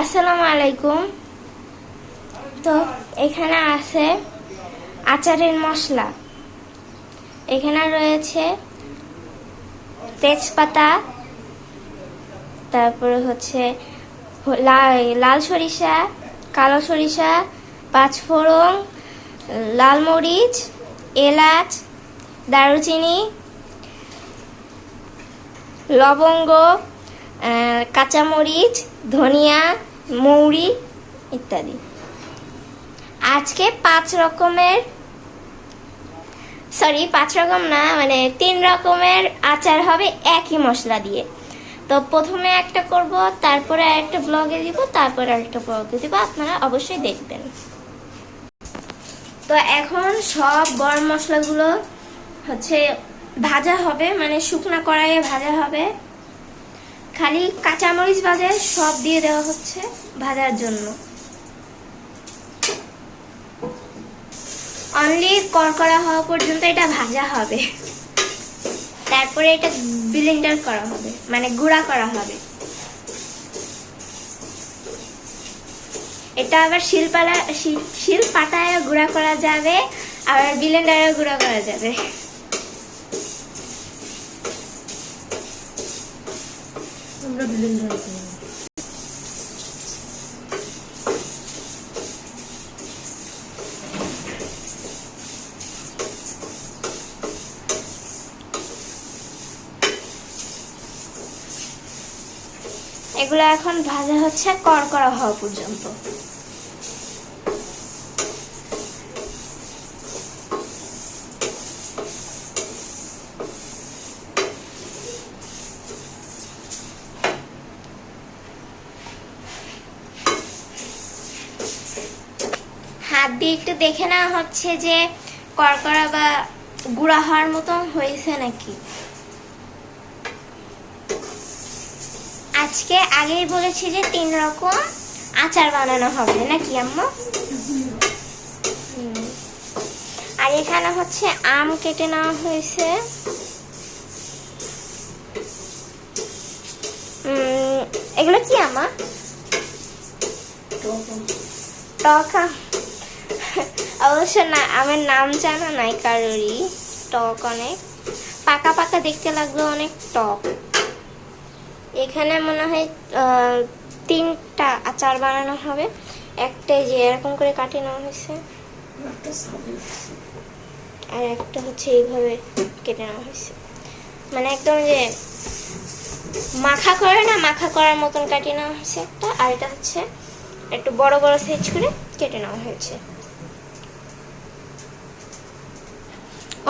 আসসালামু আলাইকুম। তো এখানে আছে আচারের মশলা। এখানে রয়েছে তেজপাতা, তারপরে হচ্ছে লাল সরিষা, কালো সরিষা, পাঁচফোড়ন, লাল মরিচ, এলাচ, দারুচিনি, লবঙ্গ, কাঁচামরিচ, ধনিয়া, মৌরি ইত্যাদি। আজকে 5 রকম না, মানে 3 রকমের আচার হবে একই মশলা দিয়ে। তো প্রথমে একটা করব, তারপরে আরেকটা ব্লগে দিব, তারপরে আরেকটা ব্লগে দিব, আপনারা অবশ্যই দেখবেন। তো এখন সব গরম মশলাগুলো হচ্ছে ভাজা হবে, মানে শুকনা কড়াইয়ে ভাজা হবে। খালি কাঁচামরিচ ভাজা সব দিয়ে দেওয়া হচ্ছে ভাজার জন্য। অনলি কড়কড়া হওয়া পর্যন্ত এটা ভাজা হবে, তারপরে এটা ব্লেন্ডার করা হবে, মানে গুঁড়া করা হবে। এটা আবার শিলপাটায় গুঁড়া করা যাবে, আবার ব্লেন্ডারে গুঁড়া করা যাবে। আমরা ব্লেন্ডার করব। এগুলো এখন ভাজা হচ্ছে কড়কড়া হওয়া পর্যন্ত। হাত দিয়ে একটু দেখে নেওয়া হচ্ছে যে কড়কড়া বা গুঁড়া হওয়ার মতো হয়েছে নাকি। আজকে আগেই বলেছি যে 3 রকম আচার বানানো হবে নাকি আম্মা? আর এখানে হচ্ছে আম কেটে নেওয়া হয়েছে। এগুলো কি আম্মা? টক আম। অবশ্য না, আমের নাম জানা নাই কারোরই। টক অনেক পাকা পাকা দেখতে লাগলো, অনেক টক। এখানে মনে হয় 3টা আচার বানানো হবে। একটা যে এরকম করে কাটিয়ে নেওয়া হয়েছে, আর একটা হচ্ছে এইভাবে কেটে নেওয়া হয়েছে, মানে একদম যে মাখা করে না, মাখা করার মতন কাটিয়ে নেওয়া হয়েছে একটা। আর এটা হচ্ছে একটু বড় বড় সাইজ করে কেটে নেওয়া হয়েছে।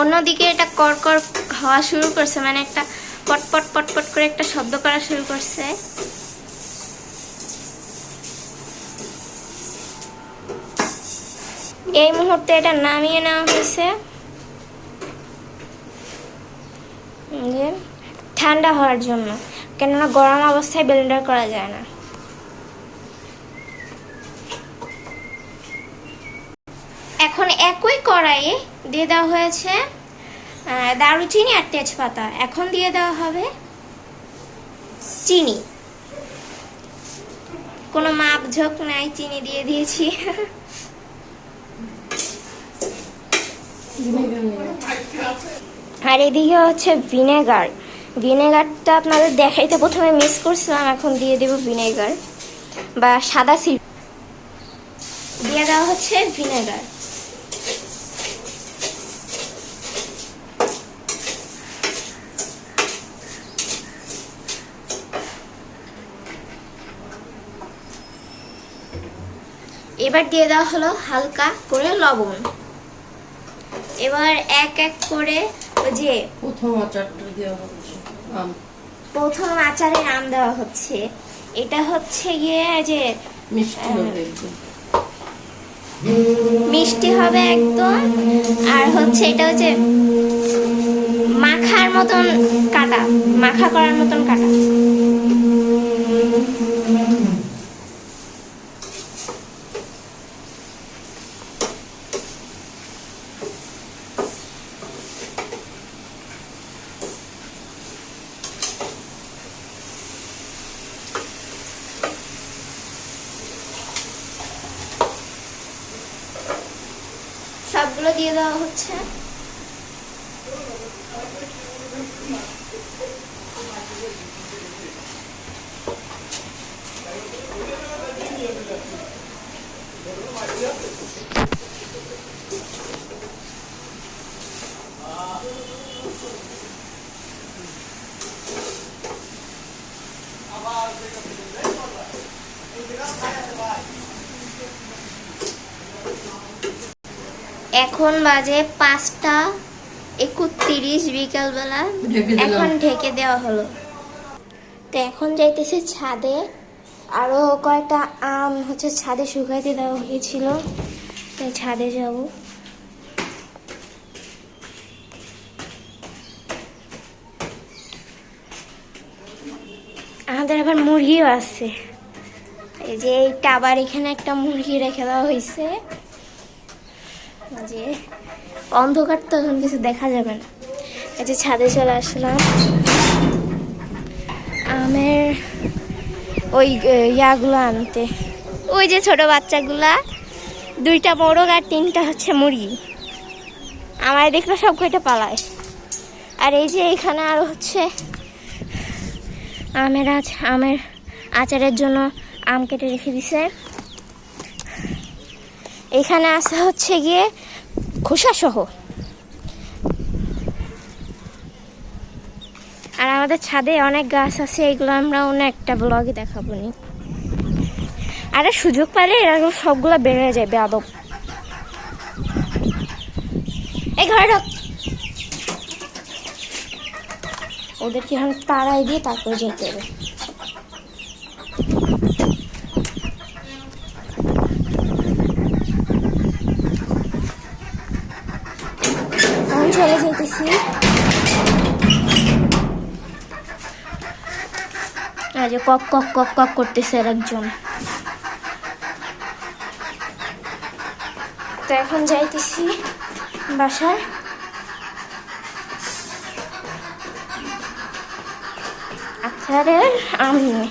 অন্যদিকে এটা কড়কড় হওয়া শুরু করছে, মানে একটা পটপট পটপট করে একটা শব্দ করা শুরু করছে। এই মুহূর্তে এটা নামিয়ে নেওয়া হয়েছে ঠান্ডা হওয়ার জন্য, কেননা গরম অবস্থায় ব্লেন্ডার করা যায় না। এখন একই কড়াইয়ে দিয়ে দেওয়া হয়েছে দারুচিনি আর তেজপাতা। এখন দিয়ে দেওয়া হবে চিনি। কোনো মাপ ঝোঁক নাই, চিনি দিয়ে দিয়েছি। আর এদিকে হচ্ছে ভিনেগার। ভিনেগারটা আপনাদের দেখাইতে প্রথমে মিস করছিলাম, এখন দিয়ে দেব ভিনেগার বা সাদা সিড। দিয়ে দেওয়া হচ্ছে ভিনেগার। এবার দিয়ে দেওয়া হলো হালকা করে লবণ। এবার এক এক করে ওই যে প্রথম আচারে আম দেওয়া হচ্ছে। এটা হচ্ছে গিয়ে যে মিষ্টি হবে একদম। আর হচ্ছে এটা হচ্ছে মাখার মতন কাটা, মাখা করার মতন কাটা। আমগুলো দিয়ে দেওয়া হচ্ছে। এখন বাজে 5:31 বিকালবেলা। এখন ঢেকে দেওয়া হলো। তো এখন যাইতেছে ছাদে, আরো কয়েকটা আম হচ্ছে ছাদে শুকাইতে দেওয়া হয়েছিল, তাই ছাদে যাব। আমাদের আবার মুরগিও আছে, এই যে এই টাবার এখানে একটা মুরগি রেখে দেওয়া হয়েছে। যে অন্ধকার তো এখন কিছু দেখা যাবে না। এই যে ছাদে চলে আসলাম আমের ওই ইয়াগুলো আনতে। ওই যে ছোট বাচ্চাগুলা, 2টা মোরগ আর 3টা হচ্ছে মুরগি। আমার দেখলো সব কয়টা পালায়। আর এই যে এখানে আরো হচ্ছে আমের আচারের জন্য আম কেটে রেখে দিছে। এখানে আছে হচ্ছে গিয়ে খোসা সহ। আর আমাদের ছাদে অনেক গাছ আছে, এগুলো আমরা অন্য একটা ব্লগে দেখাবো নি। আরে সুযোগ পাইলে এরকম সবগুলো বের হয়ে যায় বেয়াদব। এই ঘরে ঢোক। ওদেরকে এখন তাড়াই দিয়ে তারপরে যেতে হবে। এখন চলে যেতেছি। আজ কক কক কক কক করতেছে একজন। তো এখন যাইতেছি বাসায়। আচারের আম নিয়ে